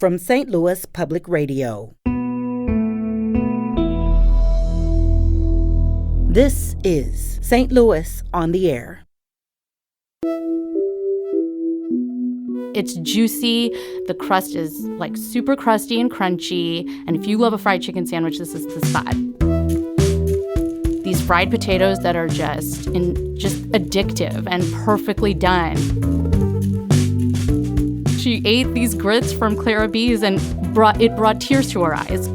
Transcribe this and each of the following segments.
from St. Louis Public Radio. This is St. Louis on the Air. It's juicy. The crust is like super crusty and crunchy. And if you love a fried chicken sandwich, this is the spot. These fried potatoes that are just addictive and perfectly done. She ate these grits from Clara B's and brought tears to her eyes.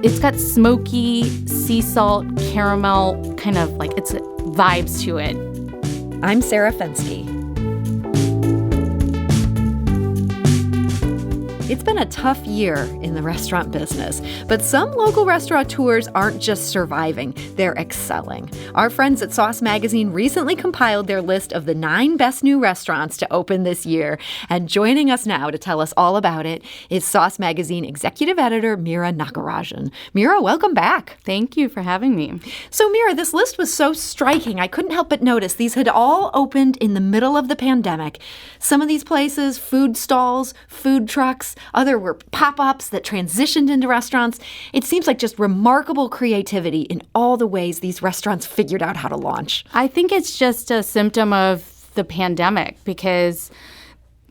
It's got smoky, sea salt, caramel, kind of like it's vibes to it. I'm Sarah Fensky. It's been a tough year in the restaurant business, but some local restaurateurs aren't just surviving, they're excelling. Our friends at Sauce Magazine recently compiled their list of the 9 best new restaurants to open this year. And joining us now to tell us all about it is Sauce Magazine executive editor Meera Nagarajan. Meera, welcome back. Thank you for having me. So Meera, this list was so striking. I couldn't help but notice these had all opened in the middle of the pandemic. Some of these places, food stalls, food trucks, other were pop-ups that transitioned into restaurants. It seems like just remarkable creativity in all the ways these restaurants figured out how to launch. I think it's just a symptom of the pandemic because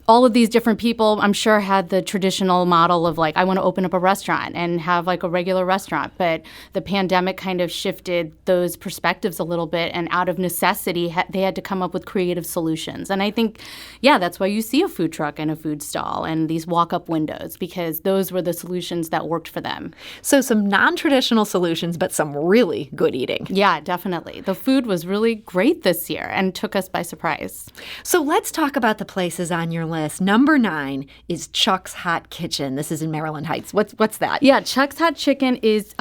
all of these different people, I'm sure, had the traditional model of like, I want to open up a restaurant and have like a regular restaurant. But the pandemic kind of shifted those perspectives a little bit. And out of necessity, they had to come up with creative solutions. And I think, that's why you see a food truck and a food stall and these walk-up windows, because those were the solutions that worked for them. So some non-traditional solutions, but some really good eating. Yeah, definitely. The food was really great this year and took us by surprise. So let's talk about the places on your list. Number 9 is Chuck's Hot Kitchen. This is in Maryland Heights. What's that? Yeah, Chuck's Hot Chicken is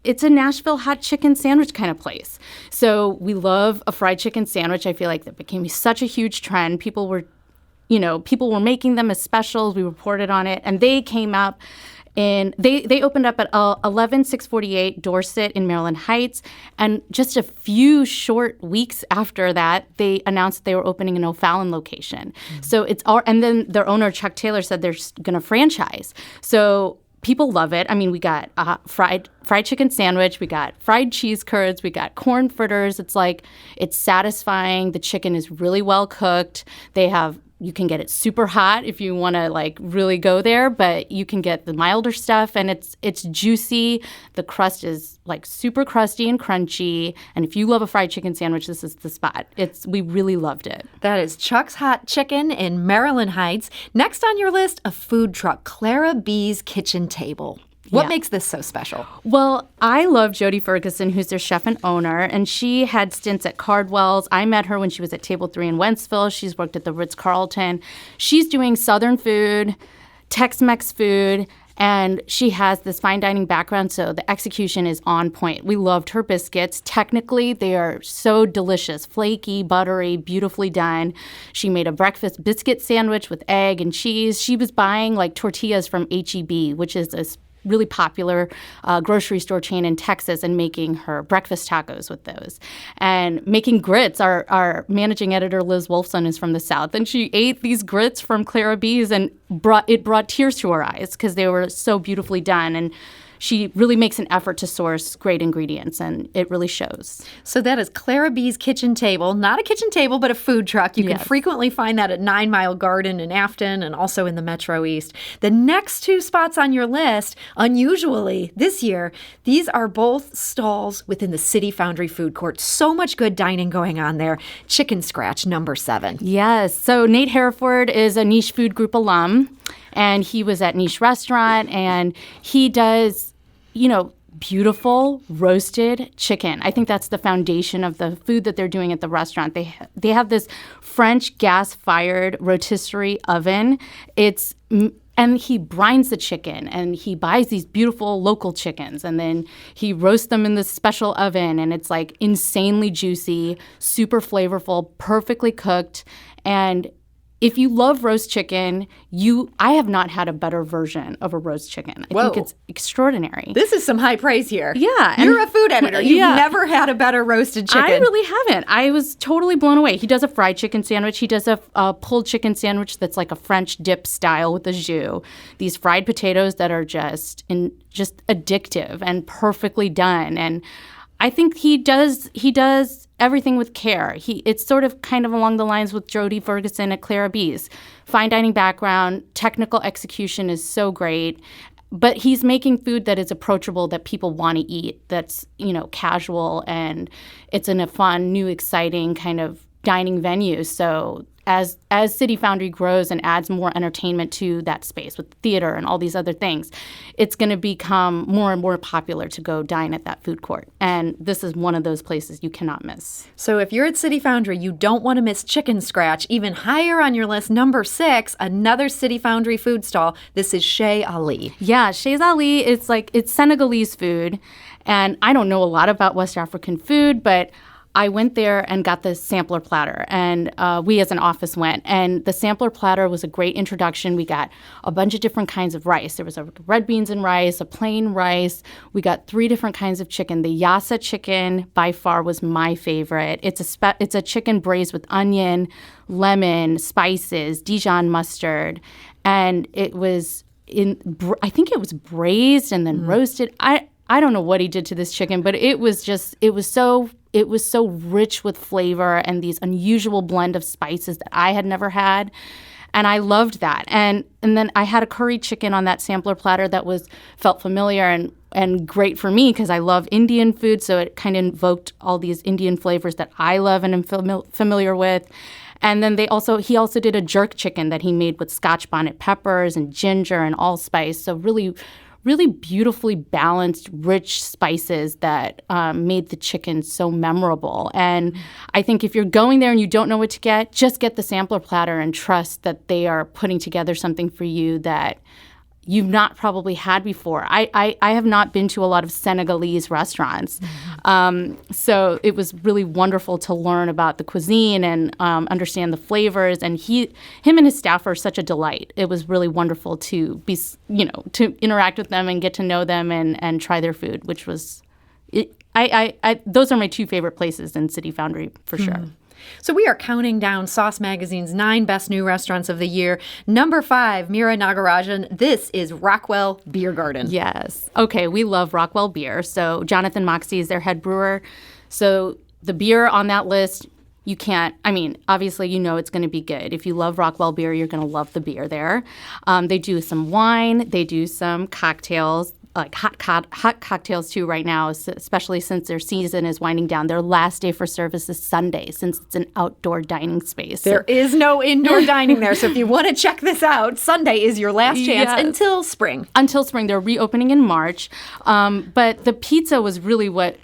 it's a Nashville hot chicken sandwich kind of place. So we love a fried chicken sandwich. I feel like that became such a huge trend. People were making them as specials. We reported on it, and they came up. And they opened up at 11648 Dorset in Maryland Heights. And just a few short weeks after that, they announced they were opening an O'Fallon location. Mm-hmm. So and then their owner, Chuck Taylor, said they're going to franchise. So people love it. I mean, we got a fried chicken sandwich. We got fried cheese curds. We got corn fritters. It's satisfying. The chicken is really well cooked. You can get it super hot if you want to really go there, but you can get the milder stuff, and it's juicy. The crust is super crusty and crunchy, and if you love a fried chicken sandwich, this is the spot. We really loved it. That is Chuck's Hot Chicken in Maryland Heights. Next on your list, a food truck, Clara B's Kitchen Table. What makes this so special? Well, I love Jody Ferguson, who's their chef and owner, and she had stints at Cardwell's. I met her when she was at Table 3 in Wentzville. She's worked at the Ritz-Carlton. She's doing Southern food, Tex-Mex food, and she has this fine dining background, so the execution is on point. We loved her biscuits. Technically, they are so delicious, flaky, buttery, beautifully done. She made a breakfast biscuit sandwich with egg and cheese. She was buying tortillas from H-E-B, which is this really popular grocery store chain in Texas, and making her breakfast tacos with those. And making grits. Our managing editor, Liz Wolfson, is from the South, and she ate these grits from Clara B's and brought tears to her eyes because they were so beautifully done. And she really makes an effort to source great ingredients, and it really shows. So that is Clara B's Kitchen Table. Not a kitchen table, but a food truck. You can frequently find that at 9 Mile Garden in Afton and also in the Metro East. The next 2 spots on your list, unusually this year, these are both stalls within the City Foundry Food Court. So much good dining going on there. Chicken Scratch, number 7. Yes. So Nate Hereford is a Niche Food Group alum, and he was at Niche Restaurant, and he does beautiful roasted chicken. I think that's the foundation of the food that they're doing at the restaurant. They have this French gas-fired rotisserie oven. And he brines the chicken, and he buys these beautiful local chickens, and then he roasts them in this special oven, and it's insanely juicy, super flavorful, perfectly cooked, and if you love roast chicken, I have not had a better version of a roast chicken. I think it's extraordinary. This is some high praise here. Yeah. You're a food editor. You've never had a better roasted chicken. I really haven't. I was totally blown away. He does a fried chicken sandwich. He does a pulled chicken sandwich that's like a French dip style with a jus. These fried potatoes that are just addictive and perfectly done. And I think he does everything with care. It's sort of kind of along the lines with Jodie Ferguson at Clara Bee's. Fine dining background, technical execution is so great, but he's making food that is approachable, that people want to eat, that's, casual, and it's in a fun, new, exciting kind of dining venue. So as City Foundry grows and adds more entertainment to that space with theater and all these other things, it's going to become more and more popular to go dine at that food court. And this is one of those places you cannot miss. So if you're at City Foundry, you don't want to miss Chicken Scratch. Even higher on your list, number 6, another City Foundry food stall. This is Chez Ali. Yeah, Chez Ali, it's Senegalese food. And I don't know a lot about West African food, but I went there and got the sampler platter, and we as an office went. And the sampler platter was a great introduction. We got a bunch of different kinds of rice. There was a red beans and rice, a plain rice. We got 3 different kinds of chicken. The yassa chicken, by far, was my favorite. It's a chicken braised with onion, lemon, spices, Dijon mustard, and it was I think it was braised and then roasted. I don't know what he did to this chicken, but it was so rich with flavor and these unusual blend of spices that I had never had. And I loved that. And then I had a curry chicken on that sampler platter that felt familiar and great for me because I love Indian food. So it kind of invoked all these Indian flavors that I love and am familiar with. And then he also did a jerk chicken that he made with Scotch bonnet peppers and ginger and allspice. So really beautifully balanced, rich spices that made the chicken so memorable. And I think if you're going there and you don't know what to get, just get the sampler platter and trust that they are putting together something for you that you've not probably had before. I have not been to a lot of Senegalese restaurants. So it was really wonderful to learn about the cuisine and understand the flavors. And him and his staff are such a delight. It was really wonderful to be, to interact with them and get to know them and try their food, which was, those are my 2 favorite places in City Foundry for sure. So we are counting down Sauce Magazine's 9 best new restaurants of the year. Number 5, Meera Nagarajan. This is Rockwell Beer Garden. Yes. Okay, we love Rockwell beer. So Jonathan Moxie is their head brewer. So the beer on that list, obviously it's going to be good. If you love Rockwell beer, you're going to love the beer there. They do some wine. They do some cocktails. Like hot cocktails too right now, especially since their season is winding down. Their last day for service is Sunday since it's an outdoor dining space. There is no indoor dining there. So if you want to check this out, Sunday is your last chance until spring. Until spring. They're reopening in March. But the pizza was really what,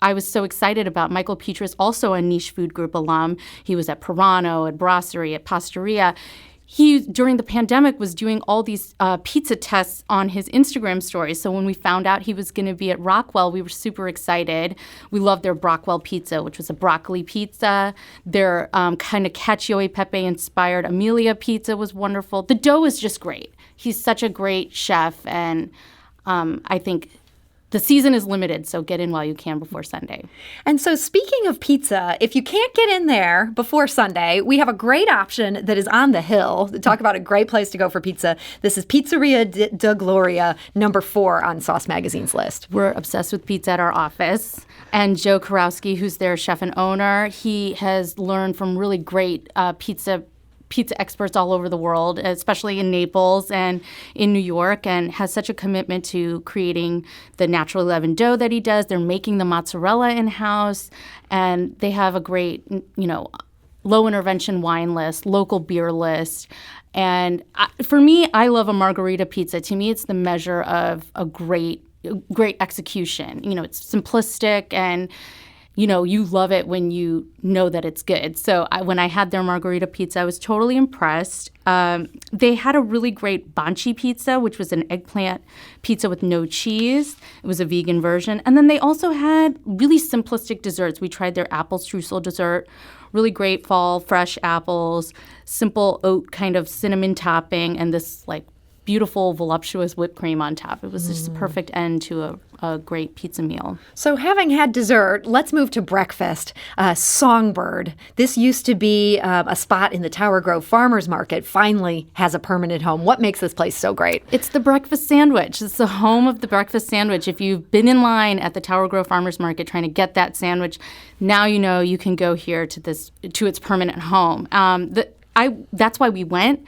I was so excited about. Michael Petrus, also a Niche Food Group alum. He was at Pirano, at Brasserie, at Pastoria. He, during the pandemic, was doing all these pizza tests on his Instagram stories. So when we found out he was going to be at Rockwell, we were super excited. We loved their Brockwell pizza, which was a broccoli pizza. Their kind of cacio e pepe-inspired Amelia pizza was wonderful. The dough is just great. He's such a great chef, and I think the season is limited, so get in while you can before Sunday. And so speaking of pizza, if you can't get in there before Sunday, we have a great option that is on the hill. Talk about a great place to go for pizza. This is Pizzeria de Gloria, number 4 on Sauce Magazine's list. We're obsessed with pizza at our office. And Joe Karowski, who's their chef and owner, he has learned from really great pizza experts all over the world, especially in Naples and in New York, and has such a commitment to creating the natural leavened dough that he does. They're making the mozzarella in-house, and they have a great, low intervention wine list, local beer list. And for me, I love a margarita pizza. To me, it's the measure of a great execution. It's simplistic and you love it when you know that it's good. So when I had their margarita pizza, I was totally impressed. They had a really great banchi pizza, which was an eggplant pizza with no cheese. It was a vegan version. And then they also had really simplistic desserts. We tried their apple streusel dessert, really great fall fresh apples, simple oat kind of cinnamon topping, and this like beautiful voluptuous whipped cream on top. It was just a perfect end to a great pizza meal. So having had dessert, let's move to breakfast. Songbird. This used to be a spot in the Tower Grove Farmers Market, finally has a permanent home. What makes this place so great? It's the breakfast sandwich. It's the home of the breakfast sandwich. If you've been in line at the Tower Grove Farmers Market trying to get that sandwich, now you know you can go here to its permanent home. That's why we went,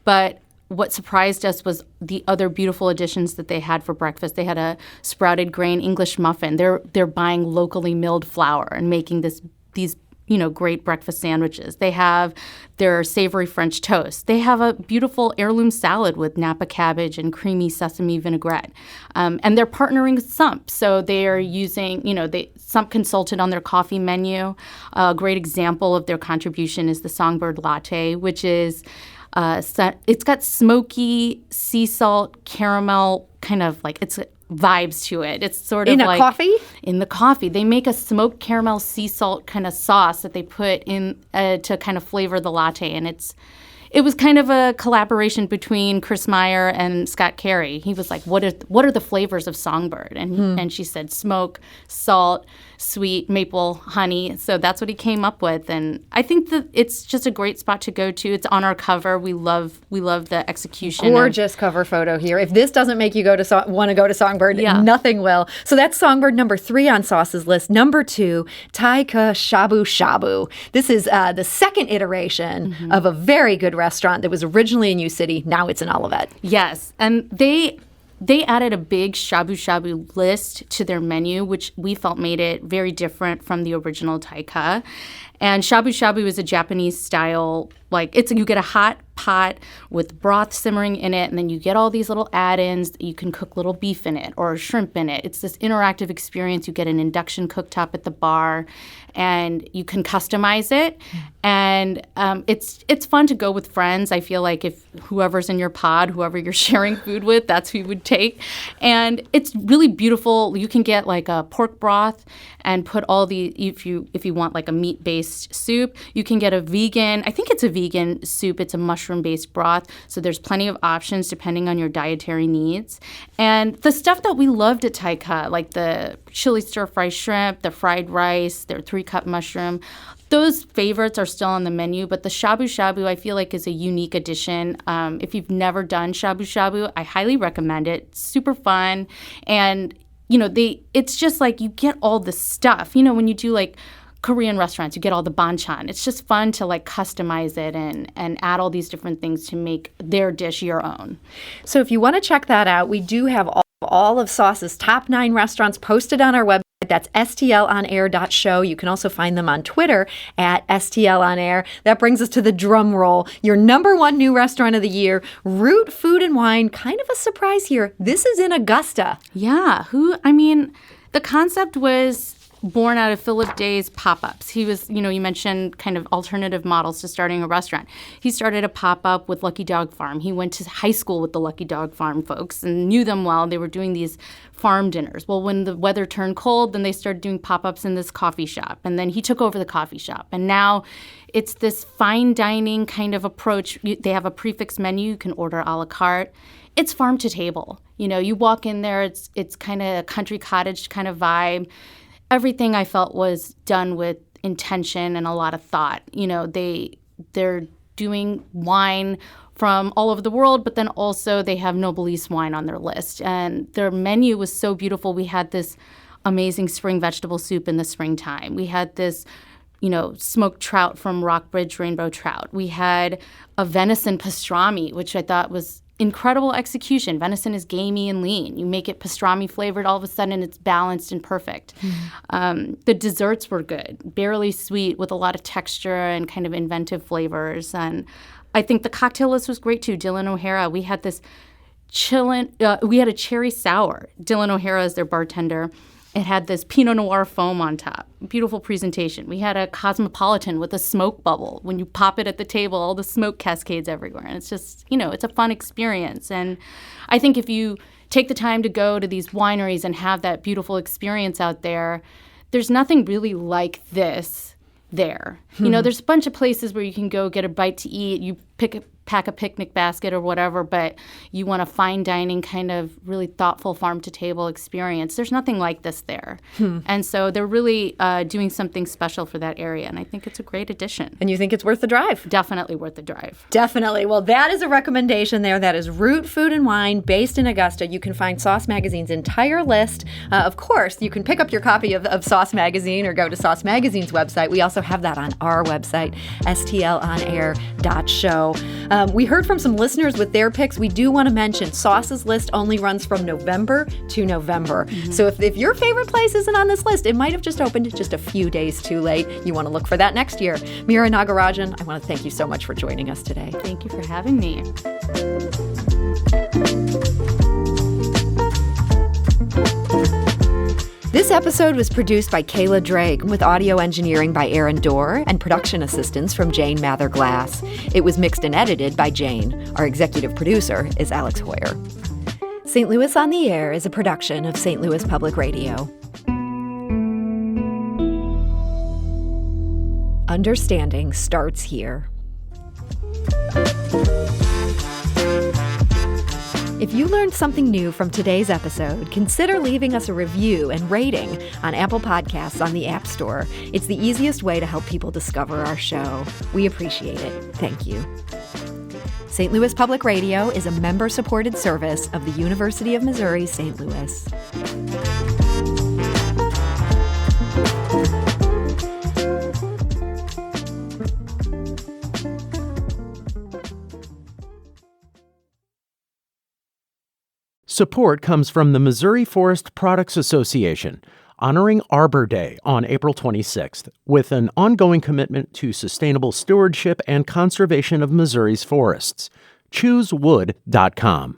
but what surprised us was the other beautiful additions that they had for breakfast. They had a sprouted grain English muffin. They're buying locally milled flour and making these great breakfast sandwiches. They have their savory French toast. They have a beautiful heirloom salad with Napa cabbage and creamy sesame vinaigrette. And they're partnering with Sump. So they are using, Sump consulted on their coffee menu. A great example of their contribution is the Songbird Latte, which is it's got smoky sea salt caramel kind of like it's vibes to it. It's sort of in a like coffee? In the coffee. They make a smoked caramel sea salt kind of sauce that they put in to kind of flavor the latte, and it was kind of a collaboration between Chris Meyer and Scott Carey. He was like, "What are the flavors of Songbird?" And she said, "Smoke, salt, sweet, maple, honey." So that's what he came up with, and I think that it's just a great spot to go to. It's on our cover. We love the execution. Gorgeous cover photo here. If this doesn't make you want to go to Songbird, Yeah. Nothing will. So that's Songbird number 3 on Sauce's list. Number 2, Taika Shabu Shabu. This is the second iteration of a very good restaurant that was originally in U City. Now it's in Olivet. Yes, and they added a big shabu shabu list to their menu, which we felt made it very different from the original Taika. And shabu shabu is a Japanese style, you get a hot pot with broth simmering in it, and then you get all these little add-ins. You can cook little beef in it or shrimp in it. It's this interactive experience. You get an induction cooktop at the bar, and you can customize it. And it's fun to go with friends. I feel like if whoever's in your pod, whoever you're sharing food with, that's who you would take. And it's really beautiful. You can get like a pork broth and put all if you want like a meat-based soup. You can get a vegan, I think it's a vegan soup. It's a mushroom-based broth. So there's plenty of options depending on your dietary needs. And the stuff that we loved at Taika, like the chili stir-fry shrimp, the fried rice, their 3-cup mushroom, those favorites are still on the menu, but the shabu shabu I feel like is a unique addition. If you've never done shabu shabu, I highly recommend it. It's super fun, and it's just like you get all the stuff. When you do like Korean restaurants, you get all the banchan. It's just fun to like customize it and add all these different things to make their dish your own. So if you want to check that out, we do have all of Sauce's top 9 restaurants posted on our website. That's stlonair.show. You can also find them on Twitter at stlonair. That brings us to the drum roll. Your number 1 new restaurant of the year, Root Food and Wine. Kind of a surprise here. This is in Augusta. Yeah. The concept was born out of Philip Day's pop-ups. He was, you mentioned kind of alternative models to starting a restaurant. He started a pop-up with Lucky Dog Farm. He went to high school with the Lucky Dog Farm folks and knew them well. They were doing these farm dinners. Well, when the weather turned cold, then they started doing pop-ups in this coffee shop. And then he took over the coffee shop. And now it's this fine dining kind of approach. They have a prefix menu. You can order a la carte. It's farm to table. You walk in there, it's kind of a country cottage kind of vibe. Everything I felt was done with intention and a lot of thought. They're doing wine from all over the world, but then also they have Noblesse wine on their list. And their menu was so beautiful. We had this amazing spring vegetable soup in the springtime. We had this, smoked trout from Rockbridge Rainbow Trout. We had a venison pastrami, which I thought was incredible execution. Venison is gamey and lean. You make it pastrami flavored, all of a sudden it's balanced and perfect. The desserts were good, barely sweet with a lot of texture and kind of inventive flavors. And I think the cocktail list was great too. Dylan O'Hara, we had this we had a cherry sour. Dylan O'Hara is their bartender. It had this Pinot Noir foam on top. Beautiful presentation. We had a Cosmopolitan with a smoke bubble. When you pop it at the table, all the smoke cascades everywhere. And it's just, it's a fun experience. And I think if you take the time to go to these wineries and have that beautiful experience out there, there's nothing really like this there. There's a bunch of places where you can go get a bite to eat. You pack a picnic basket or whatever, but you want a fine dining kind of really thoughtful farm-to-table experience. There's nothing like this there. And so they're really doing something special for that area, and I think it's a great addition. And you think it's worth the drive? Definitely worth the drive. Definitely. Well, that is a recommendation there. That is Root Food and Wine, based in Augusta. You can find Sauce Magazine's entire list. Of course, you can pick up your copy of Sauce Magazine or go to Sauce Magazine's website. We also have that on our website, stlonair.show. We heard from some listeners with their picks. We do want to mention Sauce's list only runs from November to November. So if your favorite place isn't on this list, it might have just opened just a few days too late. You want to look for that next year. Meera Nagarajan, I want to thank you so much for joining us today. Thank you for having me. This episode was produced by Kayla Drake with audio engineering by Aaron Dorr and production assistance from Jane Mather-Glass. It was mixed and edited by Jane. Our executive producer is Alex Hoyer. St. Louis on the Air is a production of St. Louis Public Radio. Understanding starts here. If you learned something new from today's episode, consider leaving us a review and rating on Apple Podcasts on the App Store. It's the easiest way to help people discover our show. We appreciate it. Thank you. St. Louis Public Radio is a member-supported service of the University of Missouri, St. Louis. Support comes from the Missouri Forest Products Association, honoring Arbor Day on April 26th, with an ongoing commitment to sustainable stewardship and conservation of Missouri's forests. ChooseWood.com.